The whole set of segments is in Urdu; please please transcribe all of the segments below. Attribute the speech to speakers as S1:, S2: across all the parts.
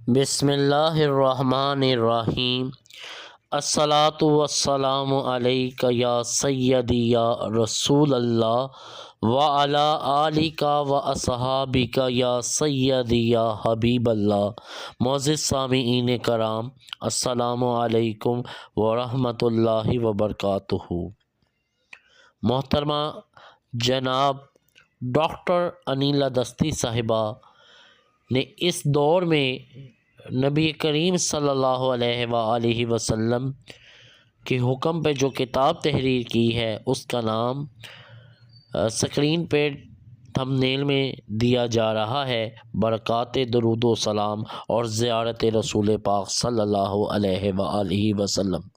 S1: بسم اللہ الرحمن الرحیم۔ الصلاۃ والسلام علیک یا سیدی یا رسول اللہ وعلی آلک و اصحابک یا سیدی یا حبیب اللہ۔ معزز سامعین کرام، السلام علیکم ورحمۃ اللہ وبرکاتہ۔ محترمہ جناب ڈاکٹر انیلا دستی صاحبہ نے اس دور میں نبی کریم صلی اللہ علیہ وآلہ وسلم کے حکم پہ جو کتاب تحریر کی ہے، اس کا نام سکرین پہ تھمبنیل میں دیا جا رہا ہے، برکات درود و سلام اور زیارت رسول پاک صلی اللہ علیہ وآلہ وسلم۔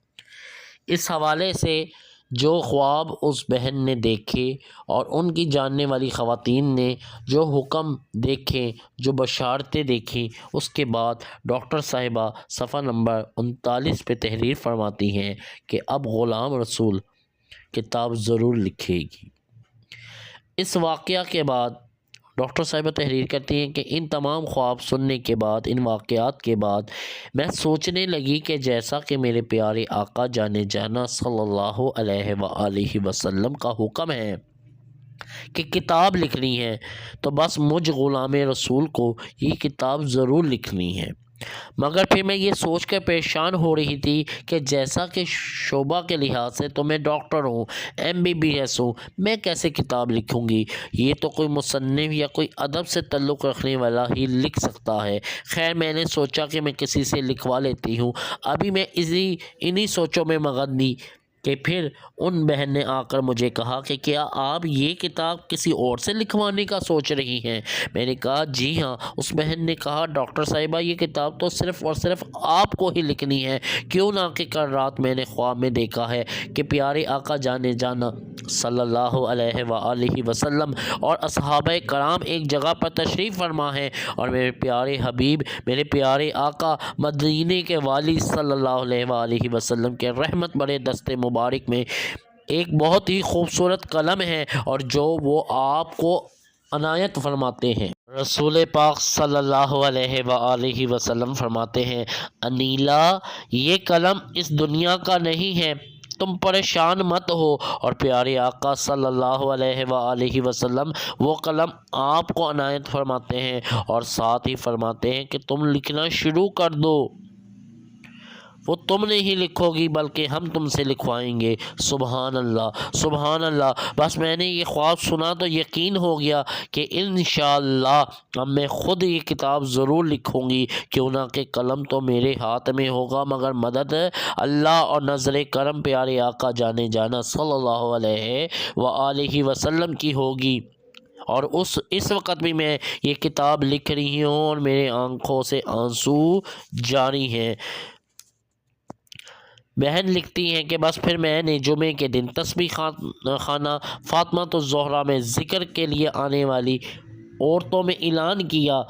S1: اس حوالے سے جو خواب اس بہن نے دیکھے اور ان کی جاننے والی خواتین نے جو حکم دیکھے، جو بشارتیں دیکھیں، اس کے بعد ڈاکٹر صاحبہ صفحہ نمبر 39 پہ تحریر فرماتی ہیں کہ اب غلام رسول کتاب ضرور لکھے گی۔ اس واقعہ کے بعد ڈاکٹر صاحبہ تحریر کرتی ہیں کہ ان تمام خواب سننے کے بعد، ان واقعات کے بعد میں سوچنے لگی کہ جیسا کہ میرے پیارے آقا جانے جانا صلی اللہ علیہ وآلہ وسلم کا حکم ہے کہ کتاب لکھنی ہے، تو بس مجھ غلام رسول کو یہ کتاب ضرور لکھنی ہے۔ مگر پھر میں یہ سوچ کر پریشان ہو رہی تھی کہ جیسا کہ شعبہ کے لحاظ سے تو میں ڈاکٹر ہوں، MBBS ہوں، میں کیسے کتاب لکھوں گی؟ یہ تو کوئی مصنف یا کوئی ادب سے تعلق رکھنے والا ہی لکھ سکتا ہے۔ خیر، میں نے سوچا کہ میں کسی سے لکھوا لیتی ہوں۔ ابھی میں انہی سوچوں میں مگن تھی کہ پھر ان بہن نے آ کر مجھے کہا کہ کیا آپ یہ کتاب کسی اور سے لکھوانے کا سوچ رہی ہیں؟ میں نے کہا جی ہاں۔ اس بہن نے کہا ڈاکٹر صاحبہ، یہ کتاب تو صرف اور صرف آپ کو ہی لکھنی ہے، کیوں نہ کہ کل رات میں نے خواب میں دیکھا ہے کہ پیارے آقا جانے جانا صلی اللہ علیہ وآلہ وسلم اور اصحابہ کرام ایک جگہ پر تشریف فرما ہے، اور میرے پیارے حبیب، میرے پیارے آقا مدینے کے والی صلی اللہ علیہ وآلہ وسلم کے رحمت بڑے دستے مبارک میں ایک بہت ہی خوبصورت قلم ہے، اور جو وہ آپ کو عنایت فرماتے ہیں۔ رسول پاک صلی اللہ علیہ وآلہ وسلم فرماتے ہیں، انیلا، یہ قلم اس دنیا کا نہیں ہے، تم پریشان مت ہو۔ اور پیارے آقا صلی اللہ علیہ وآلہ وسلم وہ قلم آپ کو عنایت فرماتے ہیں، اور ساتھ ہی فرماتے ہیں کہ تم لکھنا شروع کر دو۔ وہ تم نہیں لکھو گی بلکہ ہم تم سے لکھوائیں گے۔ سبحان اللہ، سبحان اللہ۔ بس میں نے یہ خواب سنا تو یقین ہو گیا کہ انشاءاللہ اب میں خود یہ کتاب ضرور لکھوں گی، کیوں نہ کہ قلم تو میرے ہاتھ میں ہوگا، مگر مدد اللہ اور نظر کرم پیارے آقا جانے جانا صلی اللہ علیہ وآلہ وسلم کی ہوگی۔ اور اس وقت بھی میں یہ کتاب لکھ رہی ہوں اور میرے آنکھوں سے آنسو جاری ہیں۔ بہن لکھتی ہیں کہ بس پھر میں نے جمعے کے دن تسبیح خانہ فاطمۃ الزہرا میں ذکر کے لیے آنے والی عورتوں میں اعلان کیا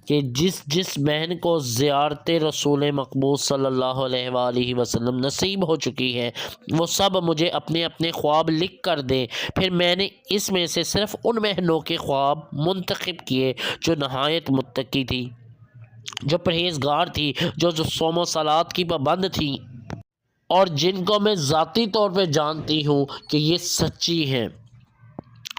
S1: کہ جس بہن کو زیارت رسول مقبول صلی اللہ علیہ وآلہ وسلم نصیب ہو چکی ہے، وہ سب مجھے اپنے اپنے خواب لکھ کر دیں۔ پھر میں نے اس میں سے صرف ان بہنوں کے خواب منتخب کیے جو نہایت متقی تھی، جو پرہیزگار تھی، جو صوم و صلات کی پابند تھی، اور جن کو میں ذاتی طور پہ جانتی ہوں کہ یہ سچی ہیں۔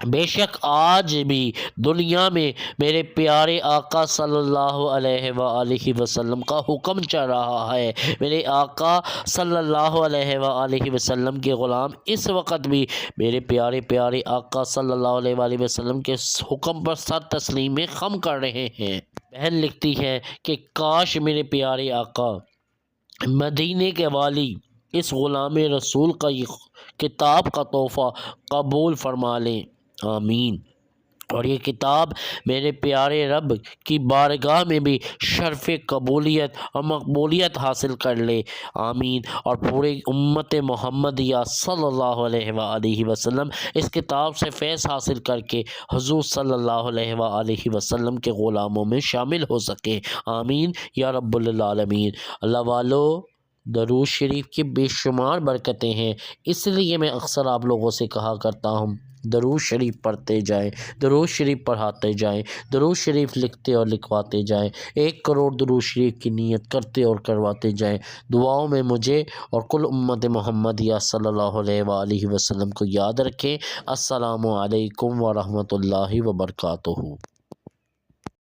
S1: بے شک آج بھی دنیا میں میرے پیارے آقا صلی اللہ علیہ وآلہ وسلم کا حکم چل رہا ہے۔ میرے آقا صلی اللہ علیہ وآلہ وسلم کے غلام اس وقت بھی میرے پیارے پیارے آقا صلی اللہ علیہ وآلہ وسلم کے حکم پر سر تسلیم خم کر رہے ہیں۔ بہن لکھتی ہے کہ کاش میرے پیارے آقا مدینے کے والی اس غلام رسول کا یہ کتاب کا تحفہ قبول فرما لیں، آمین۔ اور یہ کتاب میرے پیارے رب کی بارگاہ میں بھی شرف قبولیت اور مقبولیت حاصل کر لے، آمین۔ اور پورے امت محمدیہ صلی اللہ علیہ وآلہ وسلم اس کتاب سے فیض حاصل کر کے حضور صلی اللہ علیہ وآلہ وسلم کے غلاموں میں شامل ہو سکیں، آمین یا رب العالمین۔ اللہ والو، درود شریف کی بے شمار برکتیں ہیں، اس لیے میں اکثر آپ لوگوں سے کہا کرتا ہوں درود شریف پڑھتے جائیں، درود شریف پڑھاتے جائیں، درود شریف لکھتے اور لکھواتے جائیں، 1 کروڑ درود شریف کی نیت کرتے اور کرواتے جائیں۔ دعاؤں میں مجھے اور کل امت محمدیہ صلی اللہ علیہ وآلہ وسلم کو یاد رکھیں۔ السلام علیکم ورحمۃ اللہ وبرکاتہ۔